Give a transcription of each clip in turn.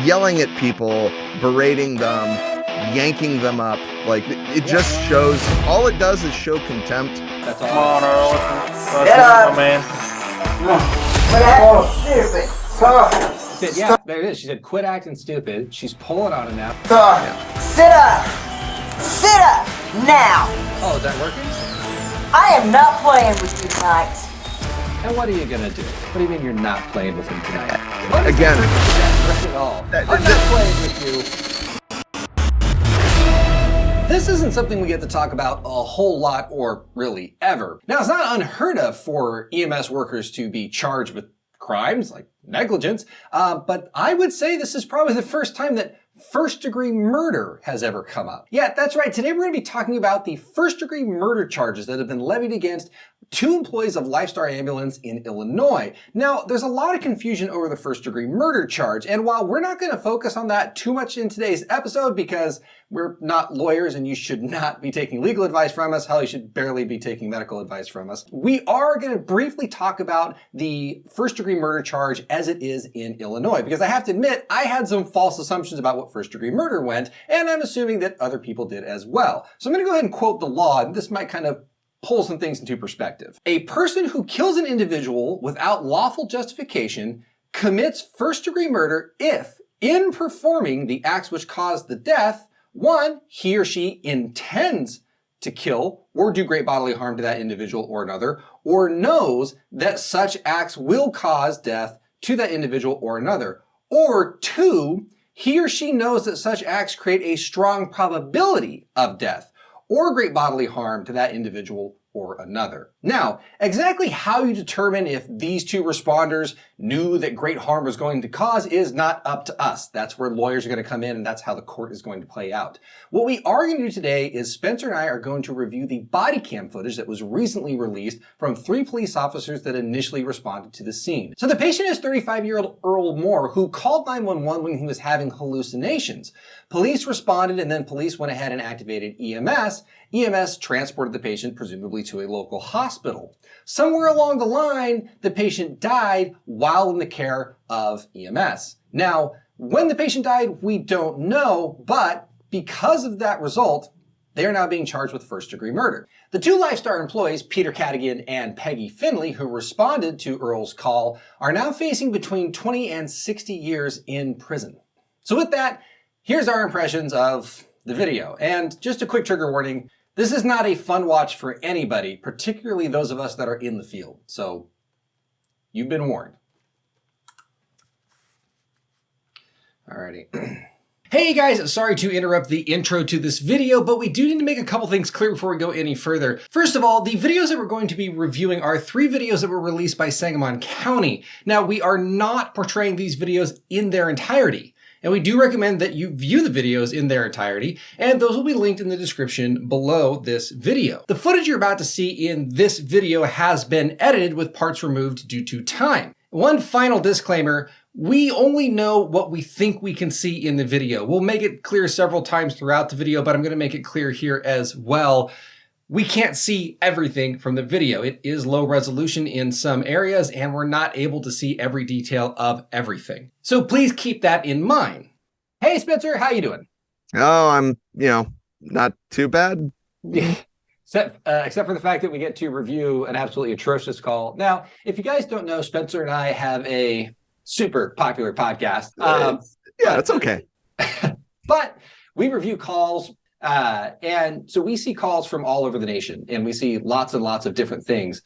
yelling at people, berating them, yanking them up. Like, it just shows, all it does is show contempt. That's all. Come on, Earl. Let's my man. Quit acting stupid. She said, yeah, there it is. She said, quit acting stupid. She's pulling on him now. Sit up. Sit up now. Oh, is that working? I am not playing with you tonight. And what are you going to do? What do you mean you're not playing with him tonight? Again, Not at all. I'm not playing with you. This isn't something we get to talk about a whole lot, or really ever. Now, it's not unheard of for EMS workers to be charged with crimes like negligence, but I would say this is probably the first time that first-degree murder has ever come up. Yeah, that's right. Today we're going to be talking about the first-degree murder charges that have been levied against 2 employees of LifeStar Ambulance in Illinois. Now, there's a lot of confusion over the first-degree murder charge, and while we're not going to focus on that too much in today's episode because we're not lawyers and you should not be taking legal advice from us, hell, you should barely be taking medical advice from us, we are going to briefly talk about the first-degree murder charge as it is in Illinois, because I have to admit, I had some false assumptions about what first-degree murder went, and I'm assuming that other people did as well. So I'm going to go ahead and quote the law, and this might kind of pull some things into perspective. A person who kills an individual without lawful justification commits first-degree murder if, in performing the acts which caused the death, 1, he or she intends to kill or do great bodily harm to that individual or another, or knows that such acts will cause death to that individual or another, or 2, he or she knows that such acts create a strong probability of death or great bodily harm to that individual or another. Now, exactly how you determine if these 2 responders knew that great harm was going to cause is not up to us. That's where lawyers are going to come in, and that's how the court is going to play out. What we are going to do today is Spencer and I are going to review the body cam footage that was recently released from 3 police officers that initially responded to the scene. So the patient is 35-year-old Earl Moore, who called 911 when he was having hallucinations. Police responded, and then police went ahead and activated EMS. EMS transported the patient, presumably to a local hospital. Somewhere along the line, the patient died while in the care of EMS. Now, when the patient died, we don't know, but because of that result, they are now being charged with first-degree murder. The 2 LifeStar employees, Peter Cadigan and Peggy Finley, who responded to Earl's call, are now facing between 20 and 60 years in prison. So with that, here's our impressions of the video. And just a quick trigger warning, this is not a fun watch for anybody, particularly those of us that are in the field. So you've been warned. Alrighty. Hey guys, sorry to interrupt the intro to this video, but we do need to make a couple things clear before we go any further. First of all, the videos that we're going to be reviewing are 3 videos that were released by Sangamon County. Now, we are not portraying these videos in their entirety, and we do recommend that you view the videos in their entirety, and those will be linked in the description below this video. The footage you're about to see in this video has been edited with parts removed due to time. One final disclaimer, we only know what we think we can see in the video. We'll make it clear several times throughout the video, but I'm going to make it clear here as well. We can't see everything from the video. It is low resolution in some areas, and we're not able to see every detail of everything. So please keep that in mind. Hey, Spencer, how you doing? Oh, I'm, not too bad. Except for the fact that we get to review an absolutely atrocious call. Now, if you guys don't know, Spencer and I have a super popular podcast. It's okay. But we review calls, and so we see calls from all over the nation, and we see lots and lots of different things.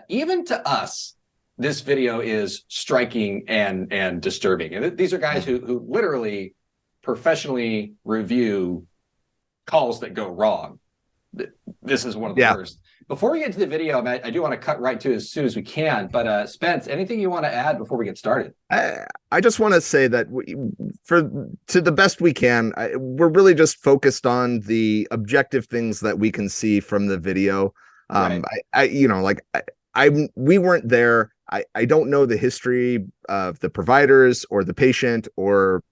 Even to us, this video is striking and disturbing. And these are guys who literally professionally review calls that go wrong. This is one of the worst. Before we get to the video, I do want to cut right to it as soon as we can. But Spence, anything you want to add before we get started? I just want to say that to the best we can, we're really just focused on the objective things that we can see from the video. Right. We weren't there. I don't know the history of the providers or the patient or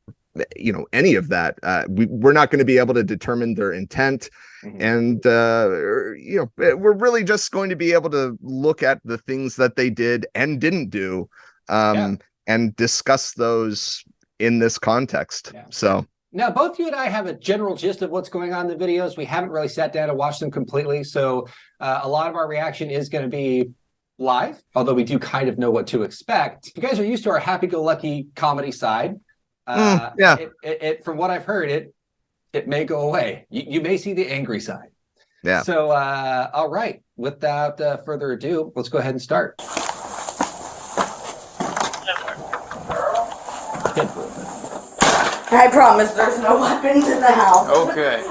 any of that. We're not going to be able to determine their intent. And, we're really just going to be able to look at the things that they did and didn't do and discuss those in this context. Yeah. So now, both you and I have a general gist of what's going on in the videos. We haven't really sat down and watched them completely. So a lot of our reaction is going to be live, although we do kind of know what to expect. If you guys are used to our happy-go-lucky comedy side, yeah. From what I've heard, it may go away. You may see the angry side. Yeah. So, all right. Without further ado, let's go ahead and start. I promise there's no weapons in the house. Okay.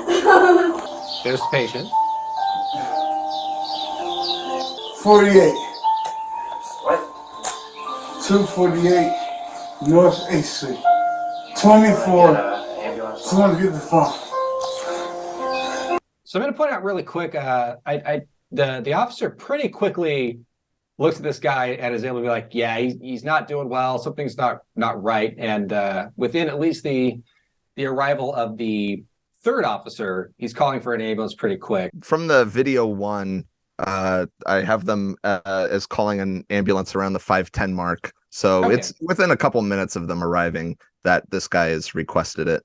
There's the patient. 48. What? 248 North 8th Street. 24. Someone get the phone. So I'm going to point out really quick, the officer pretty quickly looks at this guy and is able to be like, yeah, he's not doing well. Something's not right. And within at least the arrival of the third officer, he's calling for an ambulance pretty quick. From the video one, I have them as calling an ambulance around the 5:10 mark. So Okay. It's within a couple minutes of them arriving that this guy has requested it.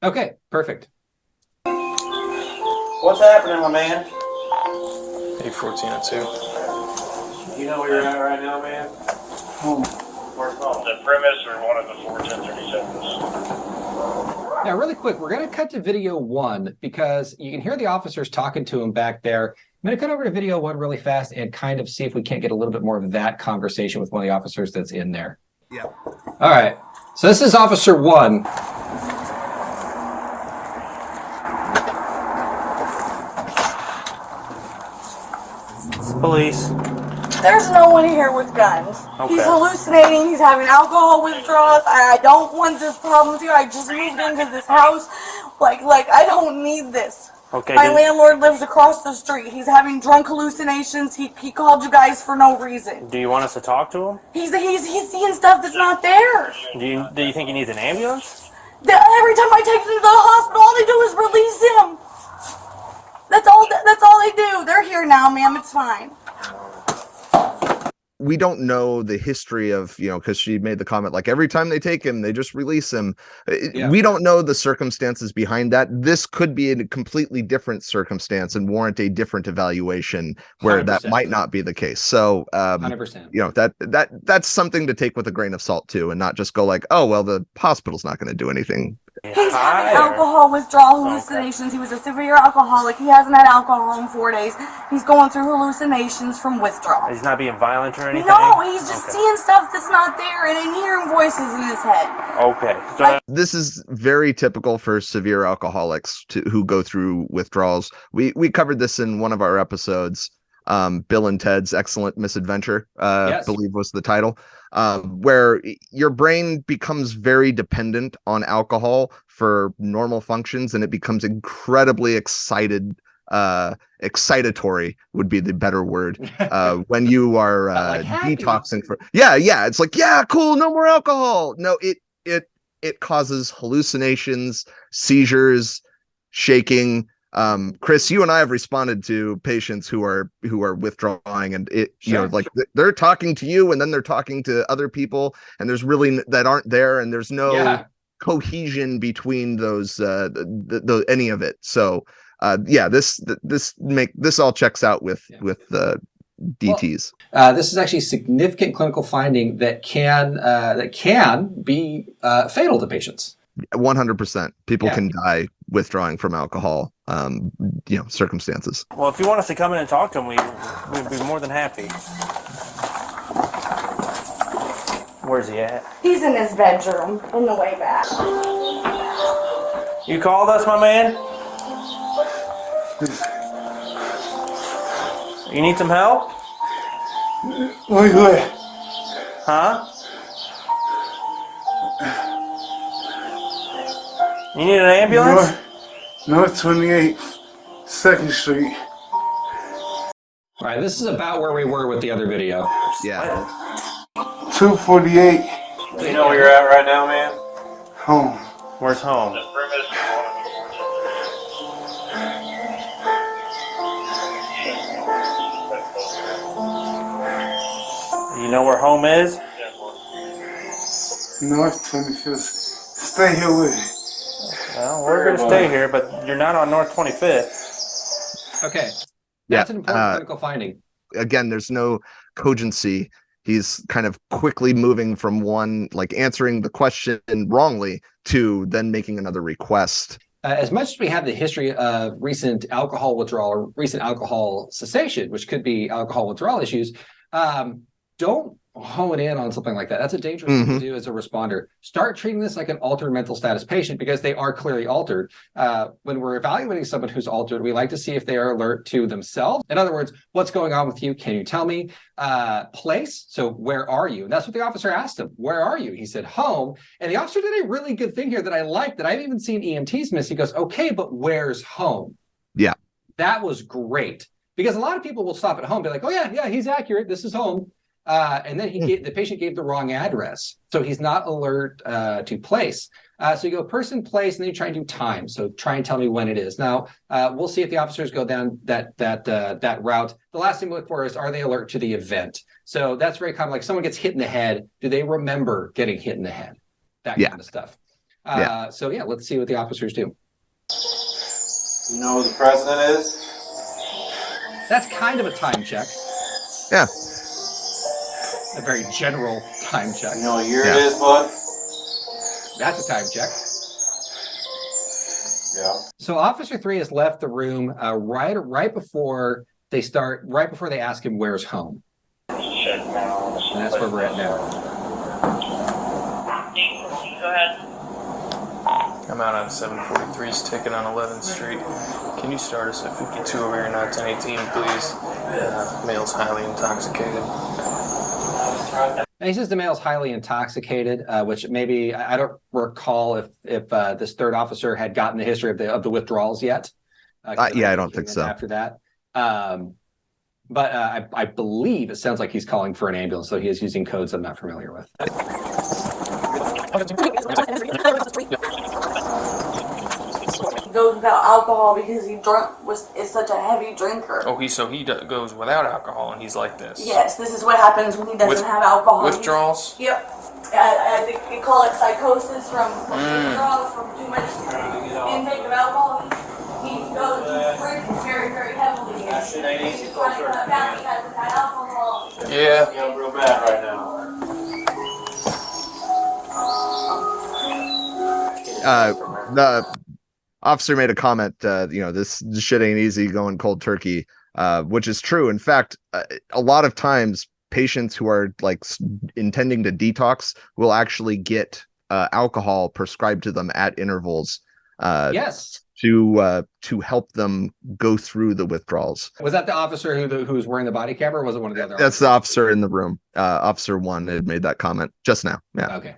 Okay, perfect. What's happening, my man? 81402. You know where you're at right now, man? Home. Where's home? The premise or one of the 41037s. Now, really quick, we're going to cut to video one because you can hear the officers talking to him back there. I'm going to cut over to video one really fast and kind of see if we can't get a little bit more of that conversation with one of the officers that's in there. Yeah. All right. So this is Officer One. Police. There's no one here with guns. Okay. He's hallucinating. He's having alcohol withdrawals. I don't want this problems here. I just moved into this house. Like I don't need this. Okay. My landlord lives across the street. He's having drunk hallucinations. He called you guys for no reason. Do you want us to talk to him? He's seeing stuff that's not there. Do you think he needs an ambulance? Every time I take him to the hospital, all they do is release him. That's all they do. They're here now, ma'am. It's fine. We don't know the history of, because she made the comment, like every time they take him, they just release him. Yeah. We don't know the circumstances behind that. This could be a completely different circumstance and warrant a different evaluation where 100%. that might not be the case. So, 100%. That's something to take with a grain of salt too, and not just go like, oh, well, the hospital's not going to do anything. He's having alcohol withdrawal hallucinations. He was a severe alcoholic. He hasn't had alcohol in 4 days. He's going through hallucinations from withdrawal. He's not being violent or anything? No, he's just seeing stuff that's not there and hearing voices in his head. Okay. So This is very typical for severe alcoholics who go through withdrawals. We covered this in one of our episodes. Bill and Ted's Excellent Misadventure, Yes. believe was the title, where your brain becomes very dependent on alcohol for normal functions, and it becomes incredibly excitatory would be the better word, when you are Like happy. detoxing for it's like, yeah, cool, no more alcohol. No, it causes hallucinations, seizures, shaking. Chris, you and I have responded to patients who are withdrawing, and Sure. they're talking to you and then they're talking to other people, and there's really that aren't there, and there's no cohesion between those any of it. So this all checks out with DTs. This is actually significant clinical finding that can be fatal to patients. 100%. People can die withdrawing from alcohol, circumstances. well, if you want us to come in and talk to him, we'd be more than happy. Where's he at? He's in his bedroom on the way back. You called us, my man? You need some help? Wait. Huh? You need an ambulance? North 28th, 2nd Street. All right, this is about where we were with the other video. Yeah. 248 You know where you're at right now, man? home. Where's home? The premise or one of the 41037s. You know where home is? North 25th stay here with me. Well, we're going to stay here, but you're not on North 25th. Okay. Yeah, That's an important clinical finding. Again, there's no cogency. He's kind of quickly moving from one, like answering the question wrongly, to then making another request. As much as we have the history of recent alcohol withdrawal or recent alcohol cessation, which could be alcohol withdrawal issues, don't hone in on something like that. That's a dangerous thing to do as a responder. Start treating this like an altered mental status patient, because they are clearly altered. When we're evaluating someone who's altered, we like to see if they are alert to themselves. In other words, what's going on with you? Can you tell me? Place. So where are you? And that's what the officer asked him. Where are you? He said home. And the officer did a really good thing here that I like, that I've even seen EMTs miss. He goes, okay, but where's home? Yeah. That was great. Because a lot of people will stop at home, be like, oh yeah, he's accurate. This is home. And then the patient gave the wrong address. So he's not alert to place. So you go person, place, and then you try and do time. So try and tell me when it is. Now, we'll see if the officers go down that route. The last thing we look for is, are they alert to the event? So that's very common. Like someone gets hit in the head. Do they remember getting hit in the head? That kind of stuff. So yeah, let's see what the officers do. You know who the president is? That's kind of a time check. Yeah. A very general time check. You know what year it is, bud? That's a time check. Yeah. So Officer 3 has left the room right before they ask him where's home. Check now. And that's where we're at now. Go ahead. I'm out on 743's ticket on 11th Street. Can you start us at 52 over here, not 1018, please? Male's highly intoxicated. And he says the male's highly intoxicated, which maybe I don't recall if this third officer had gotten the history of the withdrawals yet. Yeah, I don't think so. After that, but I believe it sounds like he's calling for an ambulance, so he is using codes I'm not familiar with. He goes without alcohol because is such a heavy drinker. Oh, he goes without alcohol, and he's like this. Yes, this is what happens when he doesn't have alcohol. Withdrawals? Yep. I think they call it psychosis from withdrawals, from too much intake of alcohol. He goes to drink very, very heavily. He's trying to cut down that alcohol. Yeah. Yeah, I'm real bad right now. The officer made a comment, this shit ain't easy going cold turkey, which is true. In fact, a lot of times patients who are like intending to detox will actually get alcohol prescribed to them at intervals. Yes. To help them go through the withdrawals. Was that the officer who was wearing the body cam, or was it one of the other? That's the officer in the room. Officer 1 had made that comment just now. Yeah. Okay.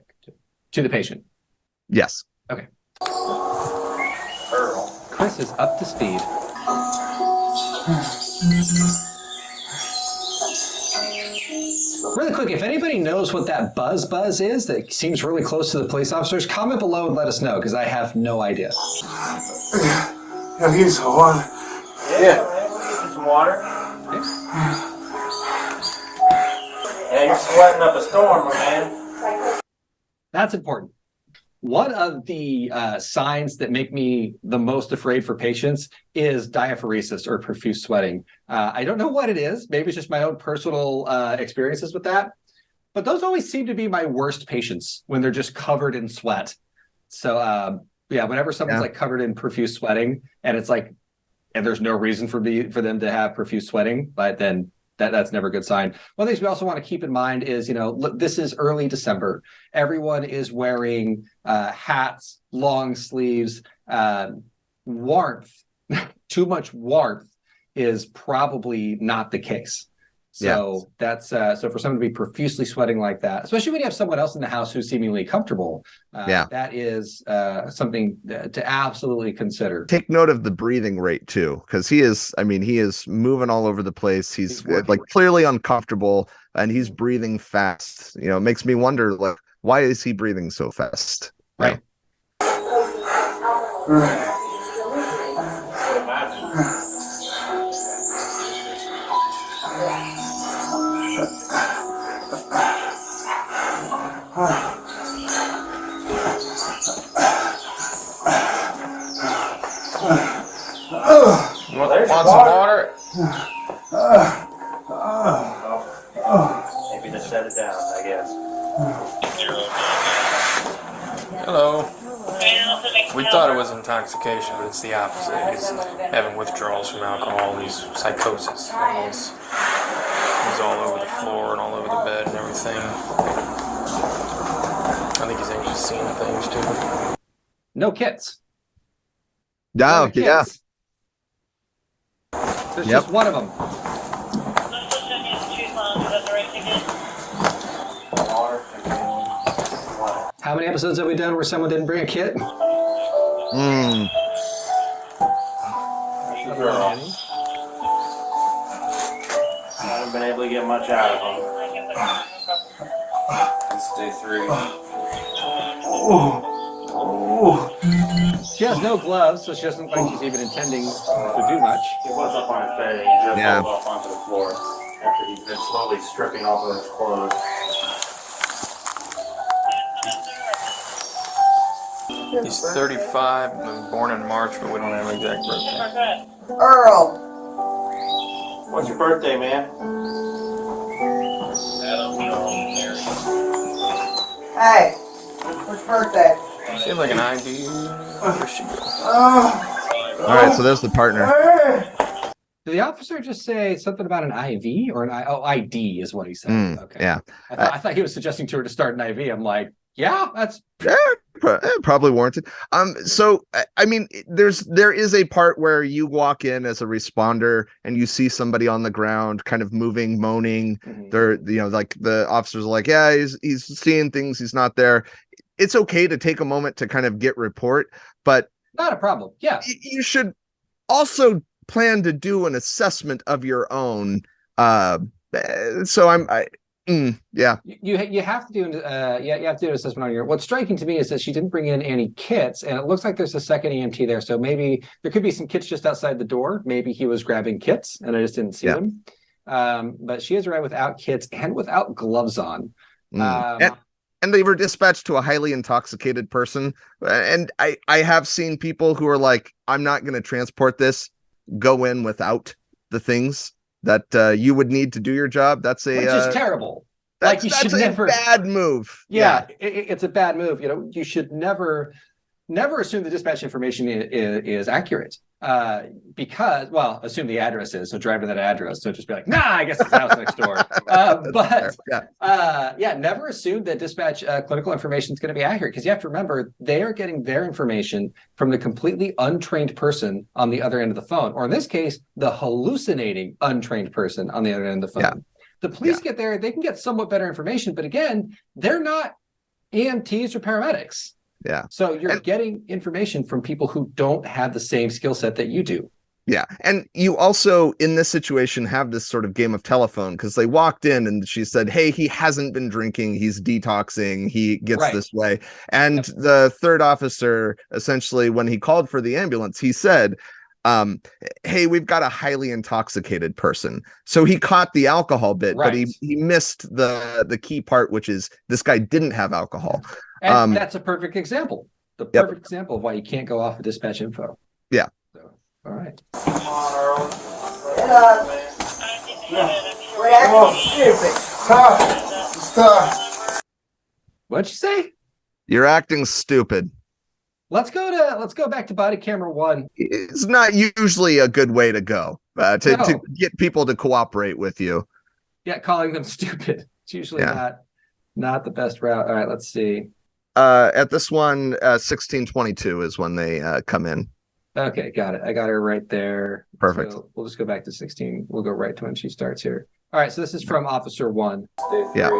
To the patient. Yes. Okay. Chris is up to speed. Really quick, if anybody knows what that buzz is that seems really close to the police officers, comment below and let us know, because I have no idea. Yeah, here's some water. Yeah. We'll get you some water. Yeah, you're sweating up a storm, my man. That's important. One of the signs that make me the most afraid for patients is diaphoresis or profuse sweating. I don't know what it is. Maybe it's just my own personal experiences with that. But those always seem to be my worst patients, when they're just covered in sweat. So, whenever someone's like covered in profuse sweating, and it's like, and there's no reason for them to have profuse sweating, but then that's never a good sign. One of the things we also want to keep in mind is, this is early December. Everyone is wearing hats, long sleeves, warmth. Too much warmth is probably not the case. So that's so for someone to be profusely sweating like that, especially when you have someone else in the house who's seemingly comfortable, that is something to absolutely consider. Take note of the breathing rate too, because he is moving all over the place. He's like clearly uncomfortable, and he's breathing fast. It makes me wonder, like, why is he breathing so fast? Right. want some water? Maybe just set it down, I guess. Hello. We thought it was intoxication, but it's the opposite. He's having withdrawals from alcohol. He's psychosis. He's all over the floor and all over the bed and everything. I think he's actually seeing things too. No kits. No, yeah. There's just one of them. How many episodes have we done where someone didn't bring a kit? I haven't been able to get much out of them. It's day 3. She has no gloves, so she doesn't look like she's even intending to do much. He was up on his bed and he just rolled off onto the floor after he's been slowly stripping off of his clothes. He's 35, born in March, but we don't have an exact birthday. Earl. What's your birthday, man? Hey, what's your birthday? She has like an ID. Where she go? All right, so there's the partner. Did the officer just say something about an IV or an ID is what he said? Okay. Yeah. I thought he was suggesting to her to start an IV. I'm like, yeah, that's probably warranted. So I mean, there is a part where you walk in as a responder and you see somebody on the ground, kind of moving, moaning. They're, like the officers are like, yeah, he's seeing things, he's not there. It's okay to take a moment to kind of get report, but not a problem. Yeah, you should also plan to do an assessment of your own. Yeah. You have to do you have to do an assessment on your. What's striking to me is that she didn't bring in any kits, and it looks like there's a second EMT there. So maybe there could be some kits just outside the door. Maybe he was grabbing kits, and I just didn't see them. But she has arrived without kits and without gloves on. And they were dispatched to a highly intoxicated person. And I have seen people who are like, I'm not going to transport this, go in without the things that you would need to do your job. Which is terrible. That's a bad move. Yeah. It's a bad move. You should never assume the dispatch information is accurate. Because, assume the address is, so drive to that address. So just be like, nah, I guess it's the house next door. Never assume that dispatch clinical information is going to be accurate, because you have to remember they are getting their information from the completely untrained person on the other end of the phone, or in this case, the hallucinating untrained person on the other end of the phone. Yeah. The police get there, they can get somewhat better information, but again, they're not EMTs or paramedics. Yeah. So you're getting information from people who don't have the same skill set that you do. Yeah. And you also, in this situation, have this sort of game of telephone, because they walked in and she said, hey, he hasn't been drinking. He's detoxing. He gets this way. And the third officer, essentially, when he called for the ambulance, he said, hey, we've got a highly intoxicated person. So he caught the alcohol bit, but he missed the key part, which is this guy didn't have alcohol. And that's a perfect example. The perfect example of why you can't go off of dispatch info. Yeah. So, all right. We're acting stupid. Stop. What'd you say? You're acting stupid. Let's go back to body camera 1. It's not usually a good way to go to get people to cooperate with you. Yeah, calling them stupid. It's usually not the best route. All right, let's see. At this one, 1622 is when they come in. Okay, got it. I got her right there. Perfect. So we'll just go back to 16. We'll go right to when she starts here. All right, so this is from Officer 1. Yeah.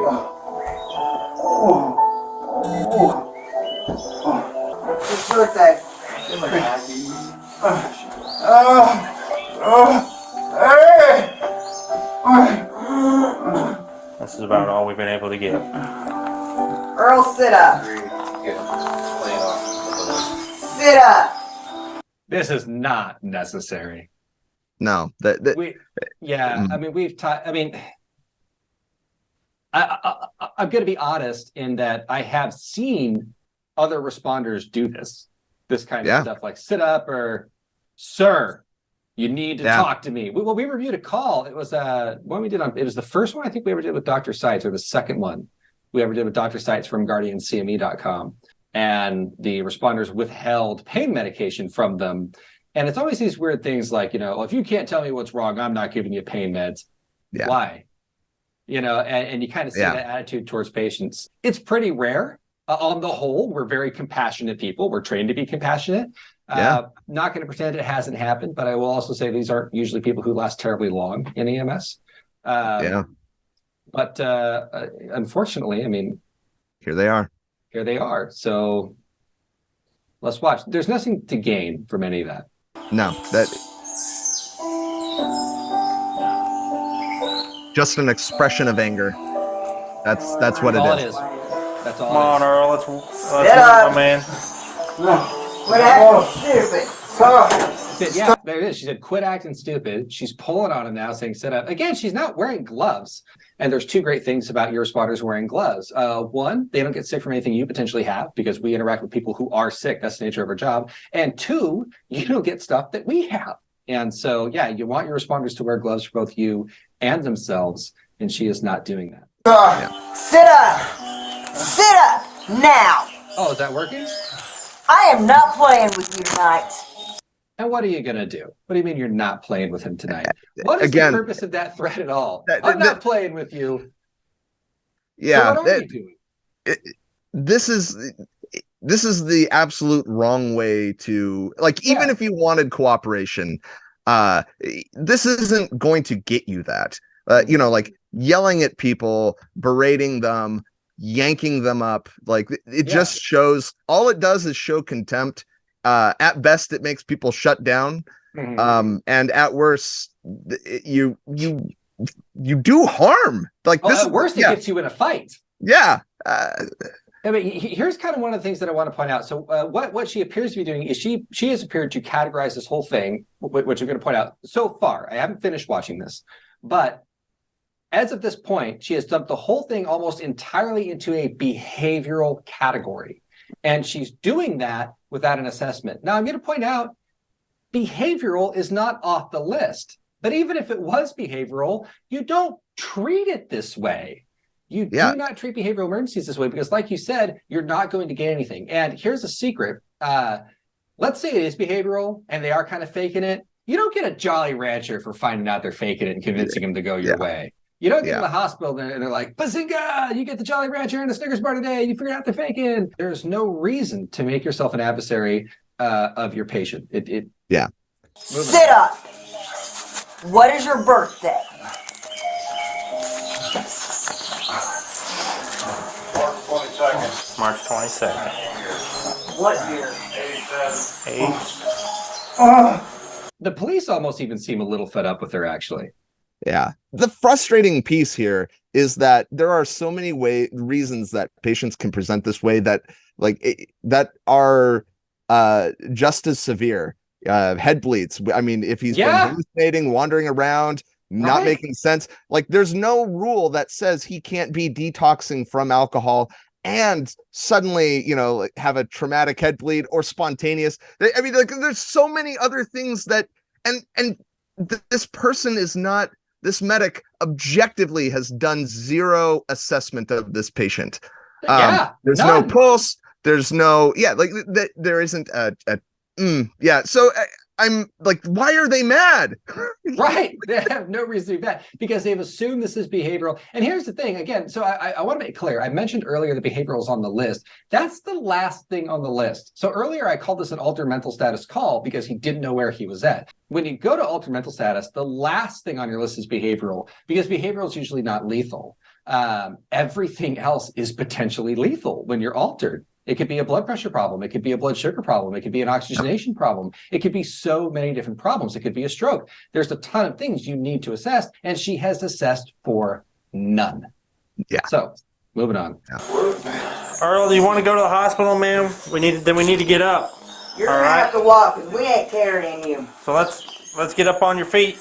What's your birthday? This is about all we've been able to get. Earl, sit up. Sit up. This is not necessary. No. I mean, I'm going to be honest in that I have seen other responders do this kind of stuff, like sit up or sir, You need to talk to me. We reviewed a call. It was one we did on. It was the first one I think we ever did with Dr. Seitz, or the second one we ever did with Dr. Seitz from GuardianCME.com. And the responders withheld pain medication from them. And it's always these weird things like, well, if you can't tell me what's wrong, I'm not giving you pain meds. Yeah. Why? And you kind of see that attitude towards patients. It's pretty rare. On the whole, we're very compassionate people. We're trained to be compassionate. Not going to pretend it hasn't happened, but I will also say these aren't usually people who last terribly long in EMS. But unfortunately, I mean, here they are. Here they are. So let's watch. There's nothing to gain from any of that. No, that just an expression of anger. That's what it is. That's all. Come on, Earl. Let's up, my man. What acting stupid? Yeah, there it is. She said, quit acting stupid. She's pulling on him now, saying, sit up. Again, she's not wearing gloves. And there's two great things about your responders wearing gloves. One, they don't get sick from anything you potentially have, because we interact with people who are sick. That's the nature of our job. And two, you don't get stuff that we have. And so, yeah, you want your responders to wear gloves for both you and themselves. And she is not doing that. Sit up. Sit up now. Oh, is that working? I am not playing with you tonight. And what are you going to do? What do you mean you're not playing with him tonight? What is the purpose of that threat at all? I'm not playing with you. Yeah. So what are you doing? This is the absolute wrong way to, like, even if you wanted cooperation, this isn't going to get you that. Like yelling at people, berating them, yanking them up, like it just shows, all it does is show contempt. At best, it makes people shut down. And at worst, you do harm. Like this. At worst, it gets you in a fight. Yeah. I mean, here's kind of one of the things that I want to point out. So what she appears to be doing is she has appeared to categorize this whole thing, which I'm going to point out so far. I haven't finished watching this, but as of this point, she has dumped the whole thing almost entirely into a behavioral category. And she's doing that without an assessment. Now, I'm going to point out, behavioral is not off the list. But even if it was behavioral, you don't treat it this way. You do not treat behavioral emergencies this way, because like you said, you're not going to get anything. And here's a secret. Let's say it is behavioral and they are kind of faking it. You don't get a Jolly Rancher for finding out they're faking it and convincing them to go your way. You don't get in the hospital and they're like, bazinga, you get the Jolly Rancher and a Snickers bar today. You figured out they're faking. There's no reason to make yourself an adversary of your patient. Sit up. What is your birthday? March 22nd. What year? 87. The police almost even seem a little fed up with her, actually. Yeah. The frustrating piece here is that there are so many reasons that patients can present this way that that are just as severe. Head bleeds. I mean, if he's been hallucinating, wandering around, not making sense, like there's no rule that says he can't be detoxing from alcohol and suddenly, have a traumatic head bleed or spontaneous. I mean, like there's so many other things that, and this person is not, this medic objectively has done zero assessment of this patient. There's no pulse. There's no, there isn't So I'm like, why are they mad? Right. They have no reason to be mad because they've assumed this is behavioral. And here's the thing again. So I want to make clear. I mentioned earlier that behavioral is on the list. That's the last thing on the list. So earlier I called this an altered mental status call because he didn't know where he was at. When you go to altered mental status, the last thing on your list is behavioral, because behavioral is usually not lethal. Everything else is potentially lethal when you're altered. It could be a blood pressure problem. It could be a blood sugar problem. It could be an oxygenation problem. It could be so many different problems. It could be a stroke. There's a ton of things you need to assess, and she has assessed for none. Yeah. So, moving on. Earl, do you want to go to the hospital, ma'am? We need to get up. You're gonna have to walk because we ain't carrying you. So let's get up on your feet.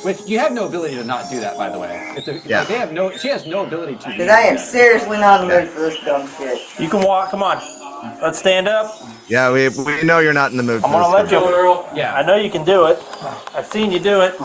Which you have no ability to not do that, by the way. They have she has no ability to. Because I am seriously not in the mood for this dumb shit. You can walk. Come on. Let's stand up. Yeah, we know you're not in the mood. I'm gonna let you. Yeah. I know you can do it. I've seen you do it.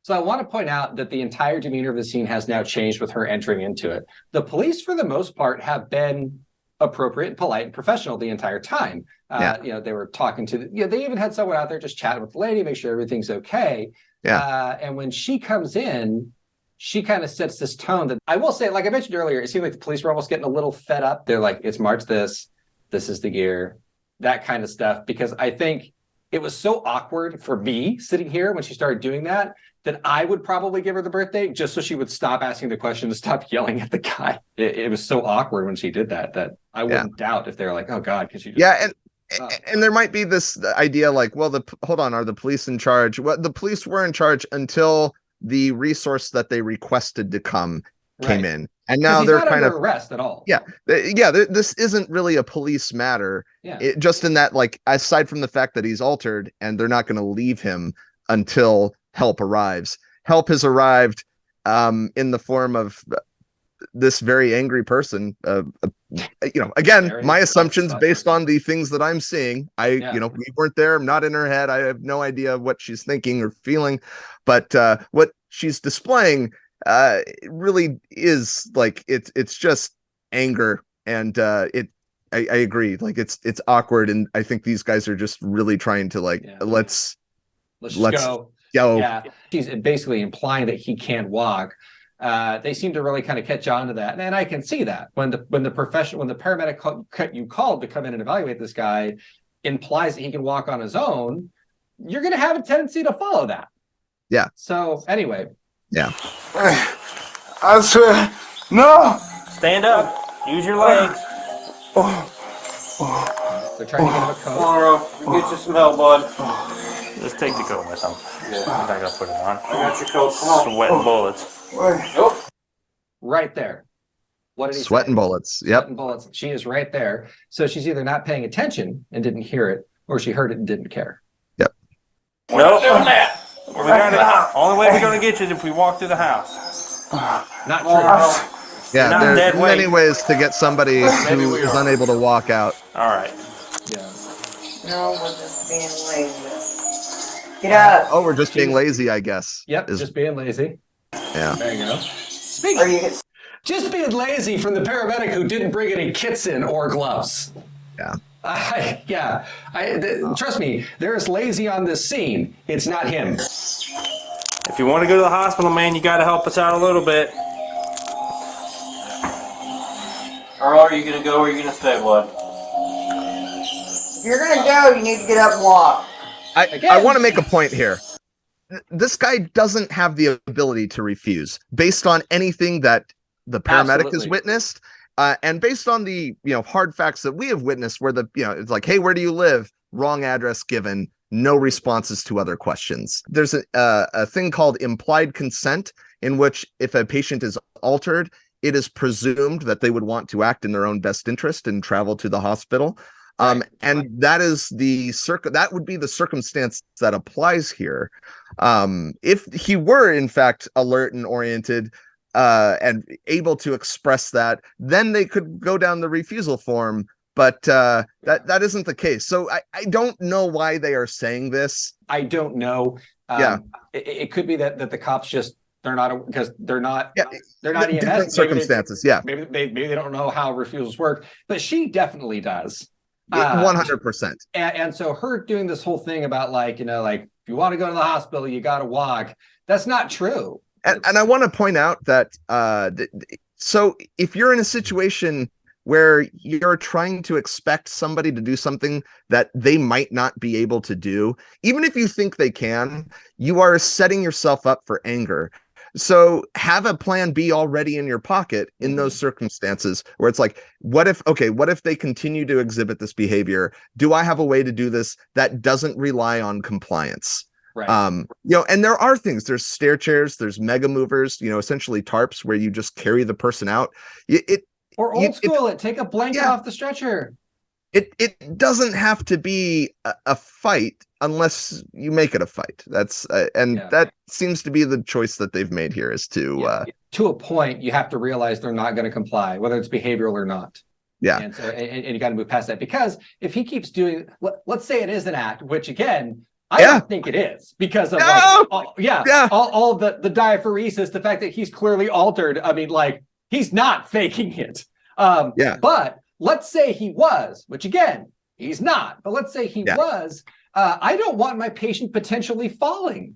So I want to point out that the entire demeanor of the scene has now changed with her entering into it. The police, for the most part, have been appropriate, polite, and professional the entire time. They were talking to, they even had someone out there just chatting with the lady, make sure everything's okay. And when she comes in, she kind of sets this tone that I will say, like I mentioned earlier, it seemed like the police were almost getting a little fed up. They're like, it's March this is the gear, that kind of stuff. Because I think it was so awkward for me sitting here when she started doing that I would probably give her the birthday just so she would stop asking the question and stop yelling at the guy. It was so awkward when she did that I wouldn't doubt if they're like, oh God, because she just... And there might be this idea like, well, hold on, are the police in charge? Well, the police were in charge until the resource that they requested to come came in, and now they're not kind under of arrest at all. This isn't really a police matter. Just in that, like, aside from the fact that he's altered, and they're not going to leave him until help arrives. Help has arrived in the form of this very angry person. Again, my assumptions based on the things that I'm seeing. We weren't there. I'm not in her head. I have no idea what she's thinking or feeling, but what she's displaying really is like it's just anger, and I agree. Like it's awkward, and I think these guys are just really trying to let's go. Yeah, she's basically implying that he can't walk. They seem to really kind of catch on to that, and I can see that when the paramedic you called to come in and evaluate this guy implies that he can walk on his own, you're going to have a tendency to follow that. Yeah. So anyway. Yeah. I swear, no. Stand up. Use your legs. They're trying to get him a coat. Come on, get you some help, bud. Just take the coat with him. Yeah. I'm not gonna put it on. I got your coat. Come on. Sweating bullets. Nope. Right there. What did he Sweating say? bullets. Yep. Sweating bullets. She is right there. So she's either not paying attention and didn't hear it, or she heard it and didn't care. Yep. We're not doing that. Only way we're gonna get you is if we walk through the house. Not true. Yeah, there's many ways to get somebody who is unable to walk out. All right. Yeah. No, we're just being lazy. Get up. Oh, we're just being lazy, I guess. Yep, just being lazy. Yeah. There you go. Just being lazy from the paramedic who didn't bring any kits in or gloves. Yeah. Trust me, they're as lazy on this scene. It's not him. If you want to go to the hospital, man, you got to help us out a little bit. Earl, are you gonna go or are you gonna stay, bud? If you're gonna go, you need to get up and walk. I want to make a point here. This guy doesn't have the ability to refuse based on anything that the paramedic has witnessed. And based on the hard facts that we have witnessed, where it's like, hey, where do you live? Wrong address given. No responses to other questions. There's a thing called implied consent, in which if a patient is altered, it is presumed that they would want to act in their own best interest and travel to the hospital. And that is that would be the circumstance that applies here. If he were in fact alert and oriented, and able to express that, then they could go down the refusal form. But that isn't the case. So I don't know why they are saying this. I don't know. It could be that the cops they're not EMS. Different circumstances. Maybe they don't know how refusals work, but she definitely does. 100%. And so her doing this whole thing about if you want to go to the hospital, you got to walk. That's not true. And I want to point out that so if you're in a situation where you're trying to expect somebody to do something that they might not be able to do, even if you think they can, you are setting yourself up for anger. So have a plan B already in your pocket in those circumstances where it's like, what if they continue to exhibit this behavior? Do I have a way to do this that doesn't rely on compliance? Right. And there are things, there's stair chairs, there's mega movers, essentially tarps where you just carry the person out. Or old school, take a blanket off the stretcher. It doesn't have to be a fight unless you make it a fight. That seems to be the choice that they've made here, is to a point you have to realize they're not going to comply, whether it's behavioral or not. Yeah. And so, and you got to move past that, because if he keeps doing, let's say it is an act, which again, I don't think it is, because of all the diaphoresis, the fact that he's clearly altered. I mean, like, he's not faking it. But let's say he was, which again, he's not, but let's say he was, I don't want my patient potentially falling.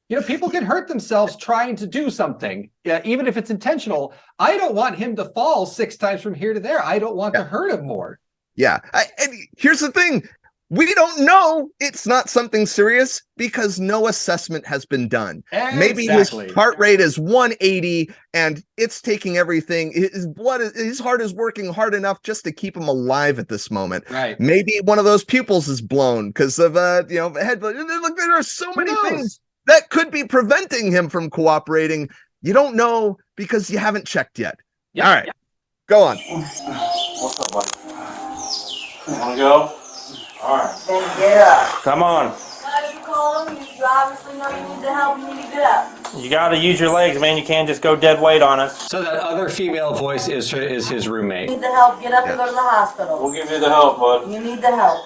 You know, people can hurt themselves trying to do something, even if it's intentional. I don't want him to fall 6 times from here to there. I don't want to hurt him more. Yeah. And here's the thing. We don't know it's not something serious because no assessment has been done. Exactly. Maybe his heart rate is 180 and it's taking everything. His heart is working hard enough just to keep him alive at this moment. Right. Maybe one of those pupils is blown because of head. Look, there are so many things that could be preventing him from cooperating. You don't know because you haven't checked yet. Yep. All right. Go on. What's up, buddy? Want to go? All right. Then get up. Come on. As you call him, you obviously know you need the help. You need to get up. You got to use your legs, man. You can't just go dead weight on us. So that other female voice is his roommate. You need the help. Get up and go to the hospital. We'll give you the help, bud. You need the help.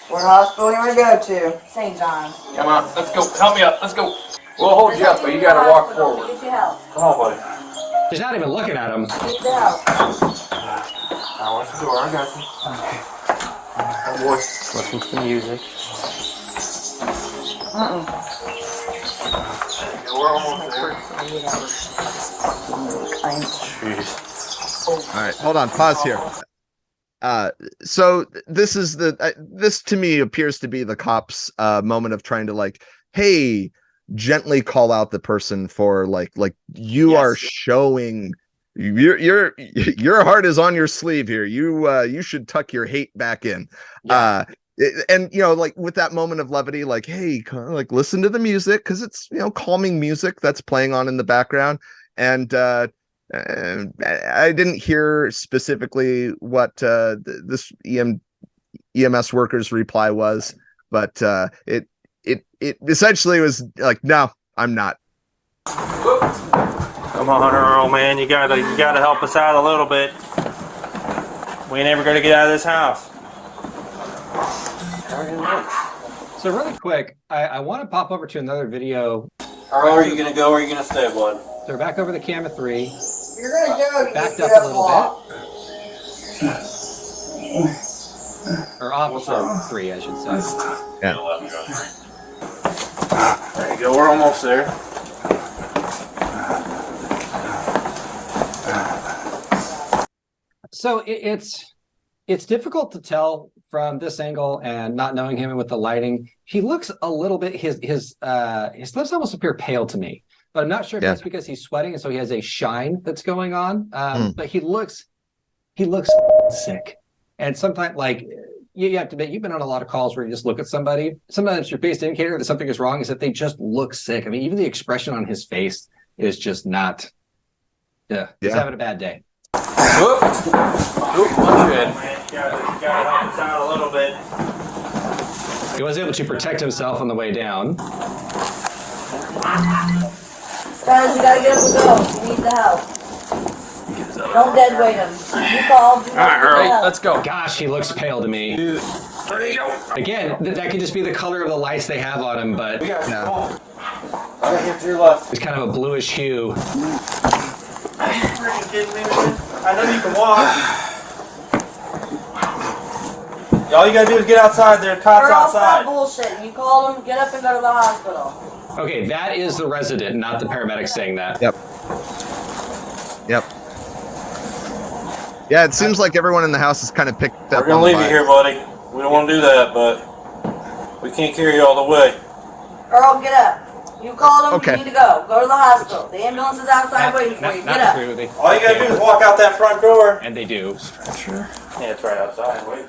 What hospital you want to go to? St. John's. Come on, let's go. Help me up. Let's go. We'll hold you up, but you got to walk forward. Get your help. Come on, buddy. She's not even looking at him. Get the help. Now watch the door. I got you. Oh, boy. Listen to the music. We're almost there. Jeez. All right, hold on, pause here. So this is this to me appears to be the cops' moment of trying to, like, hey, gently call out the person for like you are showing your heart is on your sleeve here. You should tuck your hate back in. And like with that moment of levity, like, hey, like, listen to the music, because it's calming music that's playing on in the background. And I didn't hear specifically what this EMS worker's reply was, but it essentially was like, no, I'm not. Come on, Earl, man. You gotta help us out a little bit. We ain't ever gonna get out of this house. So really quick, I want to pop over to another video. Earl, are you gonna go or are you gonna stay, bud? So we're back over the camera 3. You're going to go. You Backed get up a little walk. bit. Or officer 3, I should say. Yeah. There you go. We're almost there. So it's difficult to tell from this angle and not knowing him and with the lighting. He looks a little bit, his lips almost appear pale to me, but I'm not sure if that's because he's sweating and so he has a shine that's going on. But he looks sick. And sometimes, like, you have to admit, you've been on a lot of calls where you just look at somebody. Sometimes your biggest indicator that something is wrong is that they just look sick. I mean, even the expression on his face is just not, he's having a bad day. Oop, watch it. You gotta help us out a little bit. He was able to protect himself on the way down. Guys, you gotta get up and go. You need the help. Don't dead weight him. You called. All right, Earl, let's go. Gosh, he looks pale to me. There you go. Again, that could just be the color of the lights they have on him, but We got you. Come on. I got you to your left. it's kind of a bluish hue. Freaking kidding me, man? I know you can walk. All you gotta do is get outside. There are cops We're all stop outside. bullshit. You called him. Get up and go to the hospital. Okay, that is the resident, not the paramedic saying that. Yep. Yeah, it seems like everyone in the house is kind of picked up. We're gonna leave you here, buddy. We don't want to do that, but we can't carry you all the way. Earl, get up. You called him. Okay. You need to go. Go to the hospital. The ambulance is outside waiting for you. Get up. All you gotta do is walk out that front door. And they do. Yeah, it's right outside. Wait.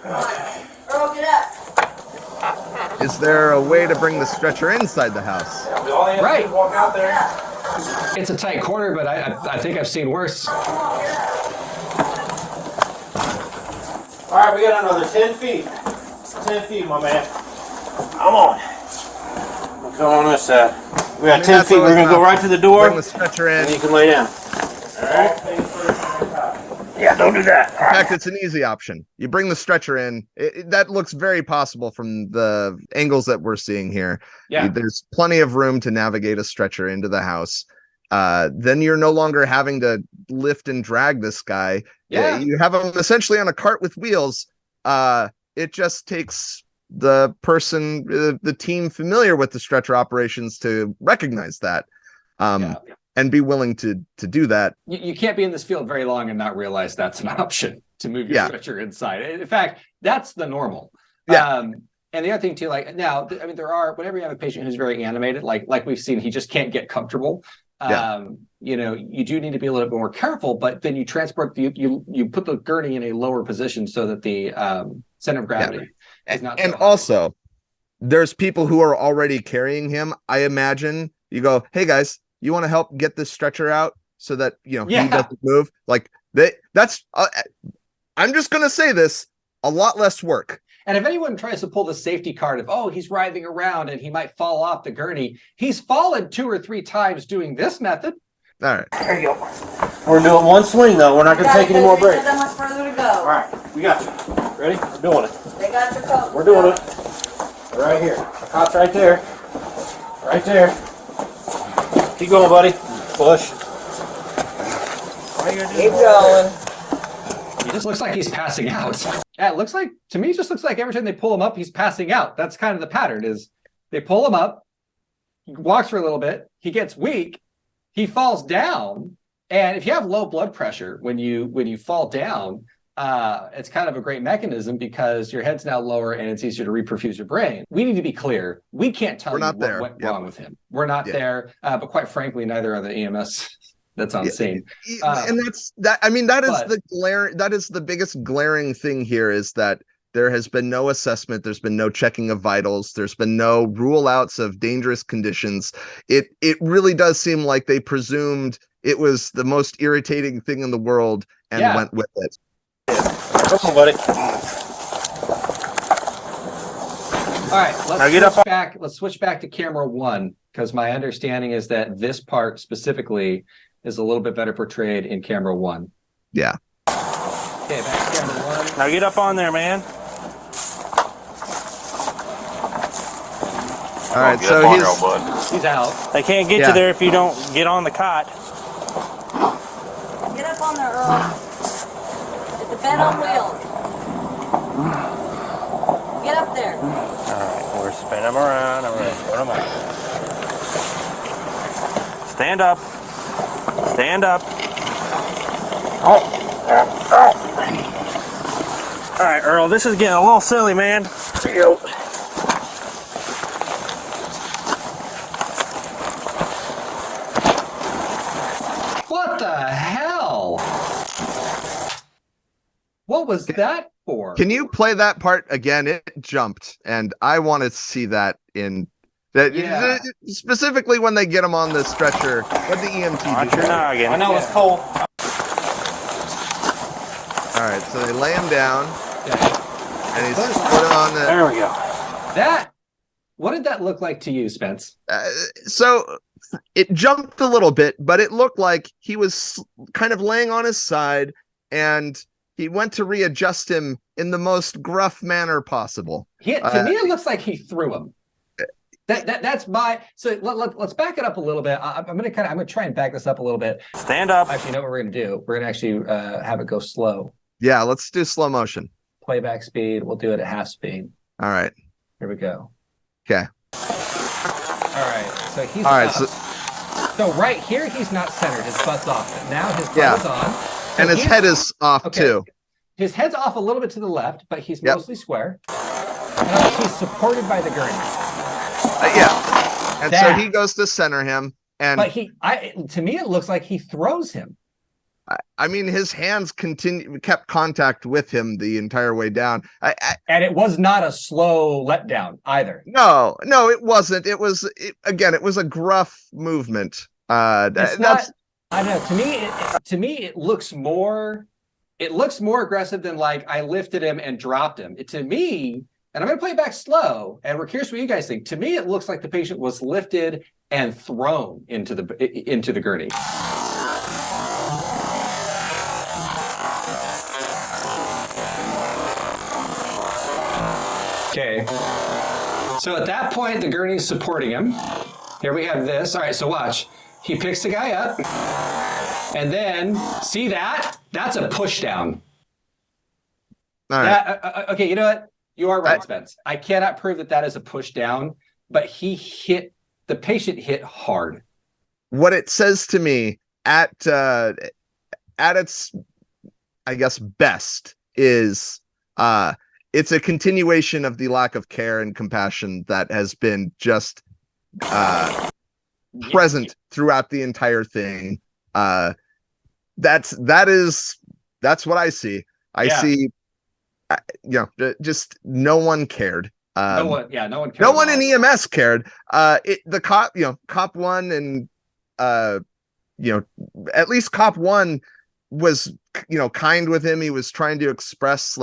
Earl, get up. Is there a way to bring the stretcher inside the house? All you have to do is walk out there. It's a tight corner, but I think I've seen worse. All right, we got another 10 feet. 10 feet, my man. Come on. We'll go on this side. We got 10 feet. We're gonna go right to the door. Bring the stretcher in. And you can lay down. All right. Yeah, don't do that. In fact, it's an easy option. You bring the stretcher in. That looks very possible from the angles that we're seeing here. Yeah. There's plenty of room to navigate a stretcher into the house. Then you're no longer having to lift and drag this guy. Yeah. You have him essentially on a cart with wheels. It just takes the person, the team familiar with the stretcher operations to recognize that. And be willing to do that. You can't be in this field very long and not realize that's an option to move your stretcher inside. In fact, that's the normal. Yeah. And the other thing too, like now, I mean, whenever you have a patient who's very animated, like we've seen, he just can't get comfortable. You know, you do need to be a little bit more careful, but then you transport, you put the gurney in a lower position so that the center of gravity is not. And also, there's people who are already carrying him. I imagine you go, hey guys, you want to help get this stretcher out so that, he doesn't move? Like that's, I'm just going to say this, a lot less work. And if anyone tries to pull the safety card of, he's writhing around and he might fall off the gurney, he's fallen 2 or 3 times doing this method. All right. There you go. We're doing one swing, though. We're not going to take any more breaks. That much further to go. All right. We got you. Ready? We're doing it. They got your coat. We're doing it. Right here. The cot's right there. Right there. Keep going, buddy. Push. Keep going. He just looks like he's passing out. Yeah, it looks like, to me, it just looks like every time they pull him up, he's passing out. That's kind of the pattern is they pull him up, he walks for a little bit, he gets weak, he falls down. And if you have low blood pressure, when you fall down, it's kind of a great mechanism because your head's now lower and it's easier to reperfuse your brain. We need to be clear. We can't tell you what went wrong with him. We're not there. But quite frankly, neither are the EMS that's on scene. And that's that. I mean, that is the biggest glaring thing here is that there has been no assessment. There's been no checking of vitals. There's been no rule outs of dangerous conditions. It really does seem like they presumed it was the most irritating thing in the world and went with it. Come on, buddy. All right, let's switch back to camera 1 because my understanding is that this part specifically is a little bit better portrayed in camera 1. Yeah. Okay, back to camera 1. Now get up on there, man. All right, so he's out. They can't get you there if you don't get on the cot. Get up on there, Earl. It's a bed on wheels. Get up there. All right, we're spinning them around. I'm going to put them up. Stand up. Stand up. All right, Earl, this is getting a little silly, man. Here you go. What the hell? What was that for? Can you play that part again? It jumped, and I want to see that in that specifically when they get him on the stretcher. What the EMT Watch do? your noggin. I know it's cold. All right, so they lay him down, and he's put him on the. There we go. What did that look like to you, Spence? So it jumped a little bit, but it looked like he was kind of laying on his side, and he went to readjust him in the most gruff manner possible. To me, it looks like he threw him. That's my. So let's back it up a little bit. I'm gonna try and back this up a little bit. Stand up. Actually, you know what we're gonna do? We're gonna actually have it go slow. Yeah, let's do slow motion. Playback speed. We'll do it at half speed. All right. Here we go. Okay. All right. So he's all right. So right here, he's not centered. His butt's off. But now his butt is on. So and his head is off too. His head's off a little bit to the left, but he's mostly square. And he's supported by the gurney. And so he goes to center him, and to me, it looks like he throws him. I mean, his hands kept contact with him the entire way down. And it was not a slow letdown either. No, it wasn't. It was it was a gruff movement. I don't know. To me, it looks more aggressive than like I lifted him and dropped him. To me, and I'm going to play it back slow, and we're curious what you guys think. To me, it looks like the patient was lifted and thrown into the gurney. Okay. So at that point, the gurney's supporting him. Here we have this. All right, so watch. He picks the guy up. And then, see that? That's a push down. All right. Okay, you know what? You are right, Spence. I cannot prove that that is a push down, but the patient hit hard. What it says to me at its, I guess, best is it's a continuation of the lack of care and compassion that has been just present throughout the entire thing. That's what I see. I see, just no one cared. No one cared. No one in EMS cared. The cop, cop one, and at least cop one was, kind with him. He was trying to express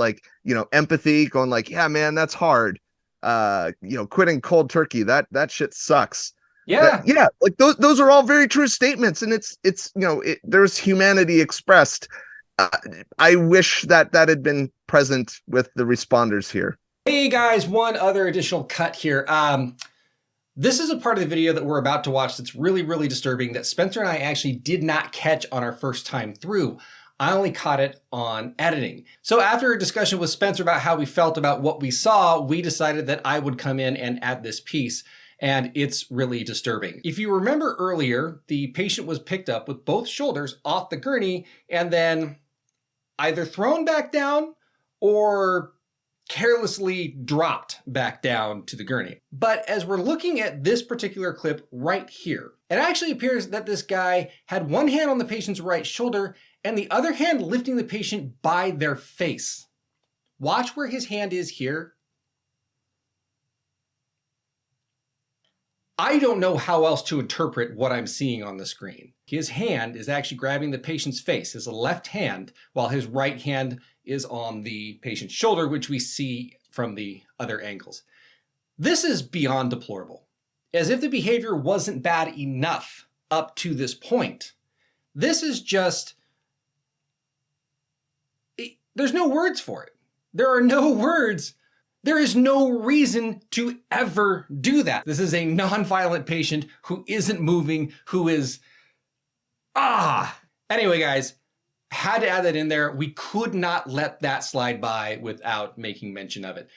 empathy, going like, yeah, man, that's hard. Quitting cold turkey, that shit sucks. Yeah. Like those are all very true statements, and there's humanity expressed. I wish that had been present with the responders here. Hey guys, one other additional cut here. This is a part of the video that we're about to watch that's really, really disturbing that Spencer and I actually did not catch on our first time through. I only caught it on editing. So after a discussion with Spencer about how we felt about what we saw, we decided that I would come in and add this piece. And it's really disturbing. If you remember earlier, the patient was picked up with both shoulders off the gurney and then either thrown back down or carelessly dropped back down to the gurney. But as we're looking at this particular clip right here, it actually appears that this guy had one hand on the patient's right shoulder and the other hand lifting the patient by their face. Watch where his hand is here. I don't know how else to interpret what I'm seeing on the screen. His hand is actually grabbing the patient's face, his left hand, while his right hand is on the patient's shoulder, which we see from the other angles. This is beyond deplorable. As if the behavior wasn't bad enough up to this point. This is just, there's no words for it. There are no words. There is no reason to ever do that. This is a non-violent patient who isn't moving, who is, Anyway, guys, had to add that in there. We could not let that slide by without making mention of it.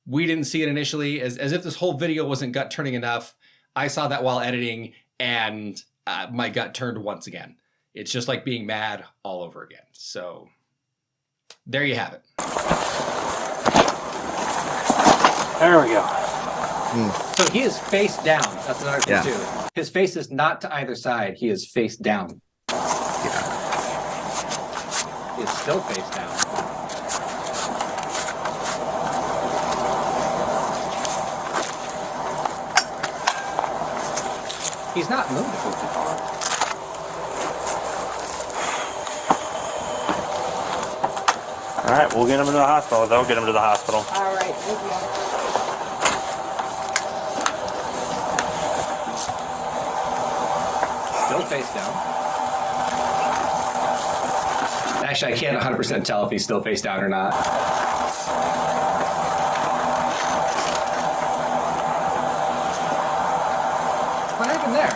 We didn't see it initially, as if this whole video wasn't gut-turning enough. I saw that while editing, and my gut turned once again. It's just like being mad all over again. So, there you have it. There we go. So he is face down. That's another thing too. His face is not to either side. He is face down. He is still face down. He's not moving too far. All right, we'll get him to the hospital. They'll get him to the hospital. All right, thank you. Still face down. Actually, I can't 100% tell if he's still face down or not. What happened there?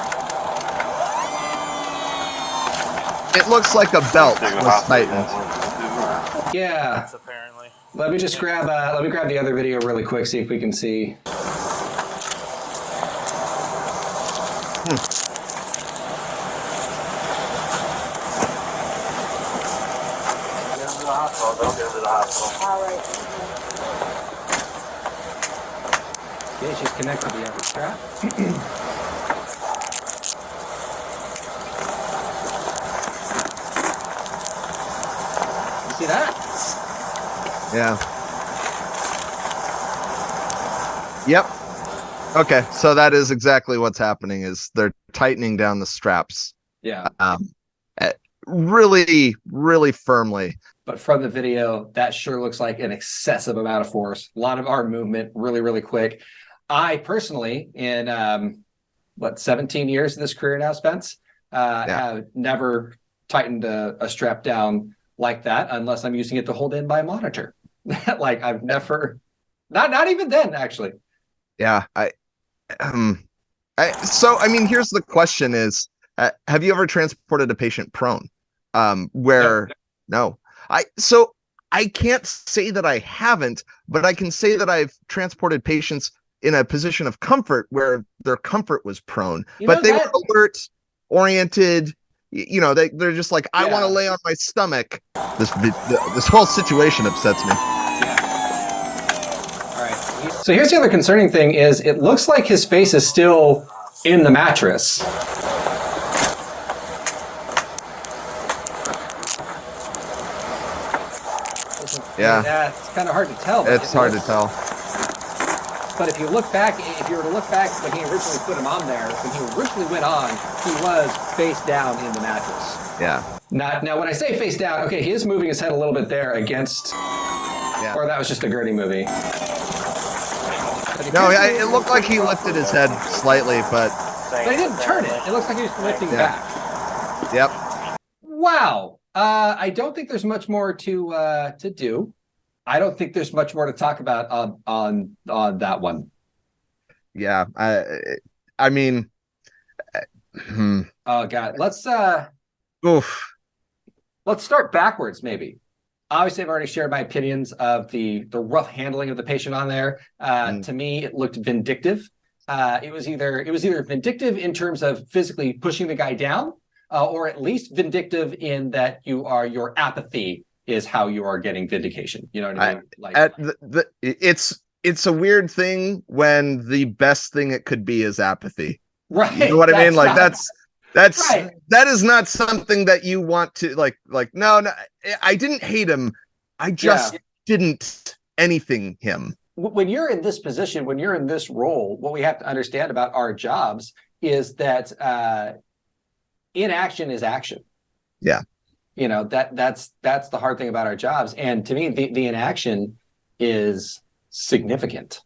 It looks like a belt was tightened. Yeah. Apparently. Let me just grab the other video really quick, see if we can see. Get him to the hospital. They'll get him to the hospital. All right. Okay, she's connected to the other strap. You see that? Yeah. Yep. Okay, so that is exactly what's happening. Is they're tightening down the straps. Yeah. Really, really firmly. But from the video, that sure looks like an excessive amount of force. A lot of arm movement, really, really quick. I personally, in 17 years of this career now, Spence, have never tightened a strap down like that unless I'm using it to hold in my monitor. Like I've never Not even then, actually. Yeah. So I mean, here's the question: is have you ever transported a patient prone? Where no, I can't say that I haven't, but I can say that I've transported patients in a position of comfort where their comfort was prone, but they were alert, oriented. They're just like, I want to lay on my stomach. This whole situation upsets me. All right. So here's the other concerning thing: is it looks like his face is still in the mattress. Yeah, it's kind of hard to tell. It's hard to tell. But if you were to look back when he originally put him on there, when he originally went on, he was face down in the mattress. Yeah. Now, when I say face down, okay, he is moving his head a little bit there against, or that was just a Gurney movie. No, it looked like he lifted his head slightly, but he didn't turn it. It looks like he was lifting back. Yep. Wow. I don't think there's much more to do. I don't think there's much more to talk about on that one. Yeah. I mean. Oh God. Let's Let's start backwards, maybe. Obviously, I've already shared my opinions of the rough handling of the patient on there. To me, it looked vindictive. It was either vindictive in terms of physically pushing the guy down, or at least vindictive in that your apathy is how you are getting vindication. You know what I mean? It's a weird thing when the best thing it could be is apathy. Right. You know what I mean? Like that's right. That is not something that you want to no, I didn't hate him. I just didn't anything him. When you're in this position, when you're in this role, what we have to understand about our jobs is that inaction is action. Yeah. That's the hard thing about our jobs. And to me, the inaction is significant.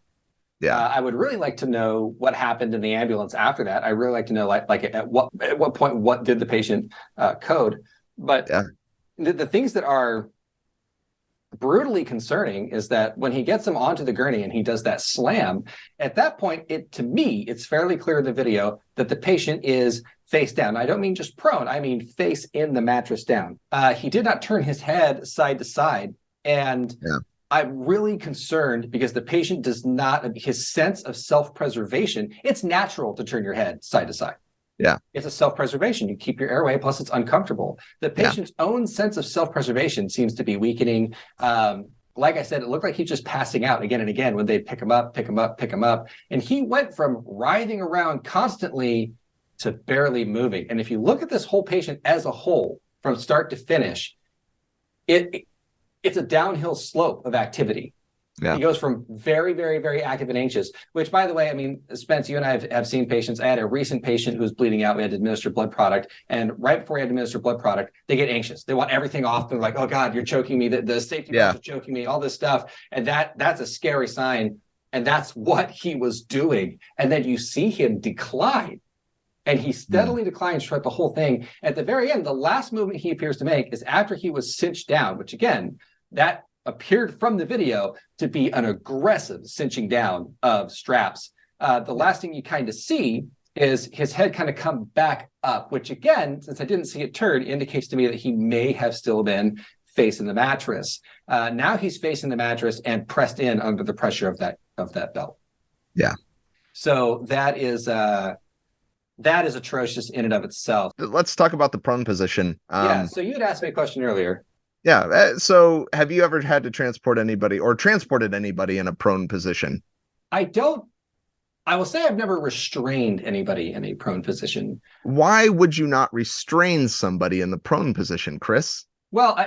Yeah. I would really like to know what happened in the ambulance after that. I really like to know like at what point, what did the patient code? But the things that are brutally concerning is that when he gets him onto the gurney and he does that slam, at that point, to me, it's fairly clear in the video that the patient is face down. I don't mean just prone. I mean face in the mattress down. He did not turn his head side to side. And I'm really concerned because the patient does not, his sense of self-preservation, it's natural to turn your head side to side. Yeah. It's a self-preservation. You keep your airway, plus it's uncomfortable. The patient's own sense of self-preservation seems to be weakening. Like I said, it looked like he's just passing out again and again when they pick him up. And he went from writhing around constantly to barely moving. And if you look at this whole patient as a whole, from start to finish, it's a downhill slope of activity. Yeah. He goes from very, very, very active and anxious, which, by the way, I mean, Spence, you and I have seen patients. I had a recent patient who was bleeding out. We had to administer blood product. And right before we had to administer blood product, they get anxious. They want everything off. They're like, oh, God, you're choking me. The safety belts are choking me, all this stuff. And that's a scary sign. And that's what he was doing. And then you see him decline. And he steadily declines throughout the whole thing. At the very end, the last movement he appears to make is after he was cinched down, which, again, that appeared from the video to be an aggressive cinching down of straps. The last thing you kind of see is his head kind of come back up, which again, since I didn't see it turn, indicates to me that he may have still been facing the mattress. Now he's facing the mattress and pressed in under the pressure of that belt. Yeah. So that is atrocious in and of itself. Let's talk about the prone position. So you had asked me a question earlier. Yeah. So have you ever had to transported anybody in a prone position? I will say I've never restrained anybody in a prone position. Why would you not restrain somebody in the prone position, Chris? Well,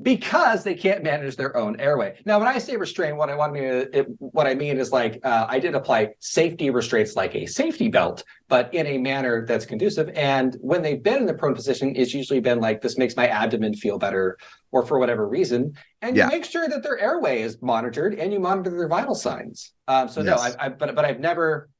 because they can't manage their own airway. Now, when I say restrain, what I mean is like I did apply safety restraints like a safety belt, but in a manner that's conducive. And when they've been in the prone position, it's usually been like, this makes my abdomen feel better, or for whatever reason. And you make sure that their airway is monitored and you monitor their vital signs. No, I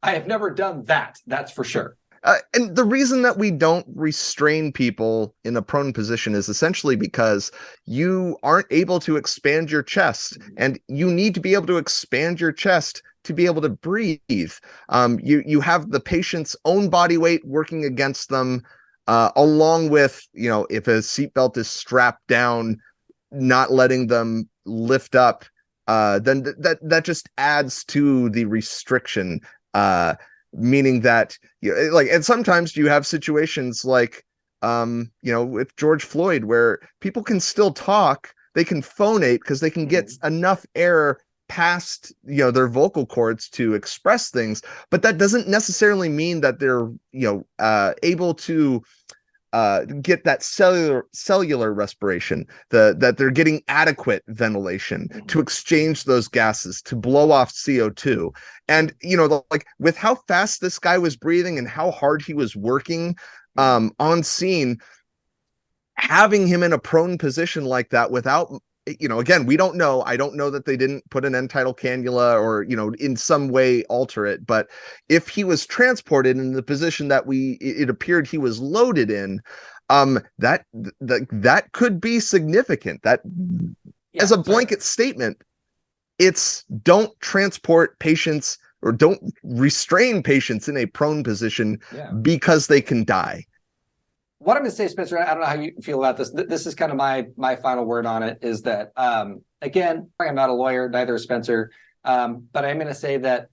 have never done that. That's for sure. And the reason that we don't restrain people in a prone position is essentially because you aren't able to expand your chest, and you need to be able to expand your chest to be able to breathe. You have the patient's own body weight working against them, along with, if a seatbelt is strapped down, not letting them lift up, then that just adds to the restriction. Meaning that, and sometimes you have situations like, with George Floyd, where people can still talk, they can phonate because they can get enough air past, their vocal cords to express things, but that doesn't necessarily mean that they're, able to get that cellular respiration, that they're getting adequate ventilation to exchange those gases, to blow off CO2. And with how fast this guy was breathing and how hard he was working on scene, having him in a prone position like that without, again, we don't know. I don't know that they didn't put an end tidal cannula or, in some way alter it. But if he was transported in the position that it appeared he was loaded in, that could be significant. That, as a blanket statement, it's don't transport patients or don't restrain patients in a prone position because they can die. What I'm going to say, Spencer, I don't know how you feel about this. This is kind of my final word on it, is that, again, I'm not a lawyer, neither is Spencer, but I'm going to say that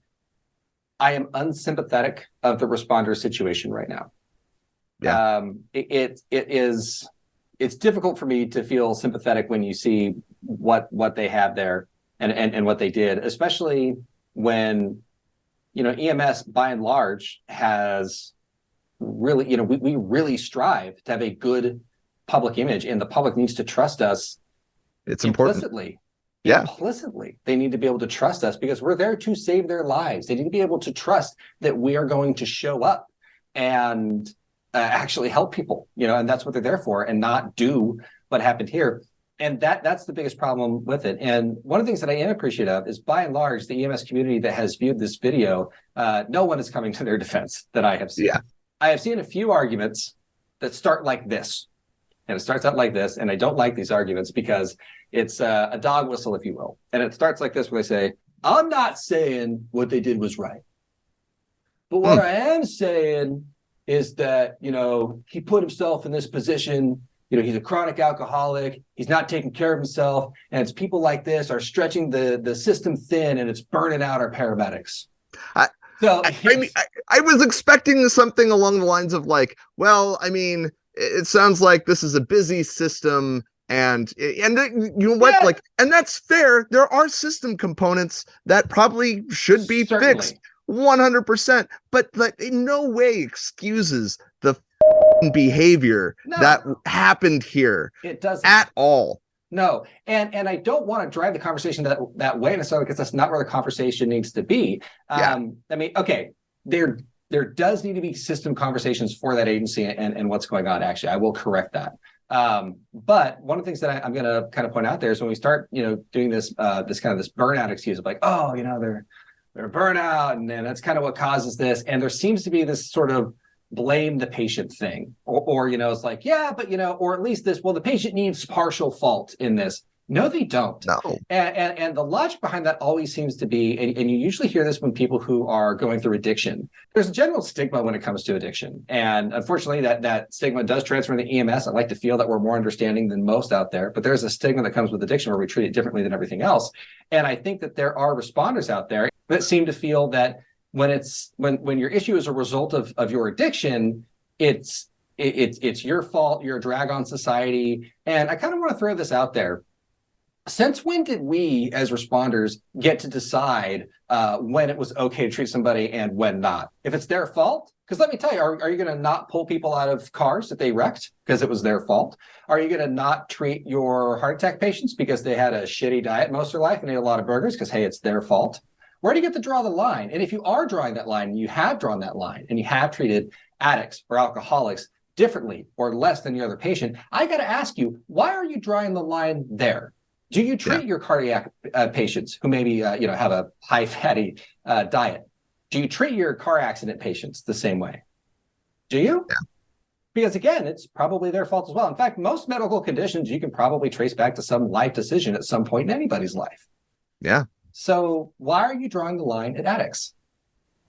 I am unsympathetic of the responder situation right now. Yeah. It's difficult for me to feel sympathetic when you see what they have there and what they did, especially when, EMS by and large has really, we really strive to have a good public image, and the public needs to trust us. It's implicitly. Important. Implicitly, they need to be able to trust us because we're there to save their lives. They need to be able to trust that we are going to show up and actually help people, and that's what they're there for, and not do what happened here. And that's the biggest problem with it. And one of the things that I am appreciative of is, by and large, the EMS community that has viewed this video, no one is coming to their defense that I have seen. Yeah. I have seen a few arguments that start like this, and it starts out like this, and I don't like these arguments because it's a dog whistle, if you will. And it starts like this, where they say, I'm not saying what they did was right, but what I am saying is that, he put himself in this position, he's a chronic alcoholic, he's not taking care of himself, and it's people like this are stretching the system thin, and it's burning out our paramedics. So I was expecting something along the lines of like, well, I mean, it sounds like this is a busy system, and you know what, and that's fair. There are system components that probably should be fixed 100%, but in no way excuses the behavior that happened here. It doesn't at all. No, and I don't want to drive the conversation that way necessarily, because that's not where the conversation needs to be. I mean, okay, there does need to be system conversations for that agency and what's going on. Actually, I will correct that. But one of the things that I'm going to kind of point out there is when we start, doing this this burnout excuse of like, oh, they're burnout, and that's kind of what causes this. And there seems to be this sort of blame the patient thing, or it's like, yeah, but or at least this, well, the patient needs partial fault in this. No, they don't. No. And the logic behind that always seems to be, and you usually hear this when people who are going through addiction, there's a general stigma when it comes to addiction. And unfortunately, that stigma does transfer into EMS. I like to feel that we're more understanding than most out there, but there's a stigma that comes with addiction where we treat it differently than everything else. And I think that there are responders out there that seem to feel that when your issue is a result of your addiction, it's your fault, you're a drag on society. And I kind of want to throw this out there. Since when did we as responders get to decide when it was okay to treat somebody and when not? If it's their fault, because let me tell you, are you going to not pull people out of cars that they wrecked because it was their fault? Are you going to not treat your heart attack patients because they had a shitty diet most of their life and ate a lot of burgers because, hey, it's their fault? Where do you get to draw the line? And if you are drawing that line, you have drawn that line, and you have treated addicts or alcoholics differently or less than the other patient, I got to ask you, why are you drawing the line there? Do you treat your cardiac patients who maybe have a high fatty diet? Do you treat your car accident patients the same way? Do you? Yeah. Because again, it's probably their fault as well. In fact, most medical conditions you can probably trace back to some life decision at some point in anybody's life. Yeah. So why are you drawing the line at addicts?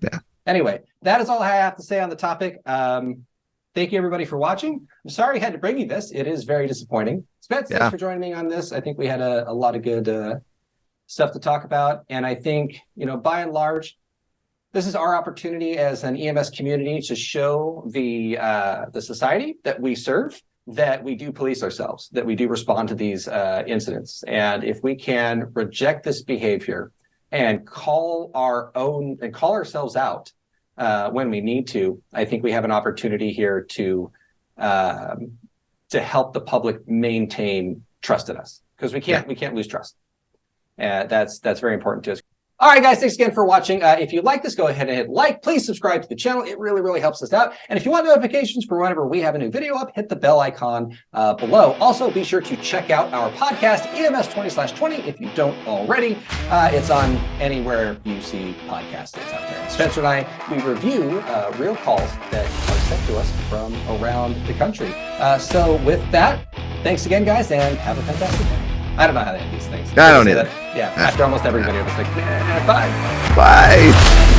Yeah. Anyway, that is all I have to say on the topic. Thank you, everybody, for watching. I'm sorry I had to bring you this. It is very disappointing. Spence, thanks for joining me on this. I think we had a lot of good stuff to talk about. And I think, by and large, this is our opportunity as an EMS community to show the society that we serve that we do police ourselves, that we do respond to these incidents. And if we can reject this behavior and call ourselves out when we need to, I think we have an opportunity here to help the public maintain trust in us, because we can't lose trust. That's very important to us. All right, guys, thanks again for watching. If you like this, go ahead and hit like. Please subscribe to the channel. It really, really helps us out. And if you want notifications for whenever we have a new video up, hit the bell icon below. Also, be sure to check out our podcast, EMS 20/20, if you don't already. It's on anywhere you see podcasts. It's out there. Spencer and I, we review real calls that are sent to us from around the country. So with that, thanks again, guys, and have a fantastic day. I don't know how to end these things. I don't either. Yeah, after almost every video, it's like, bye. Bye.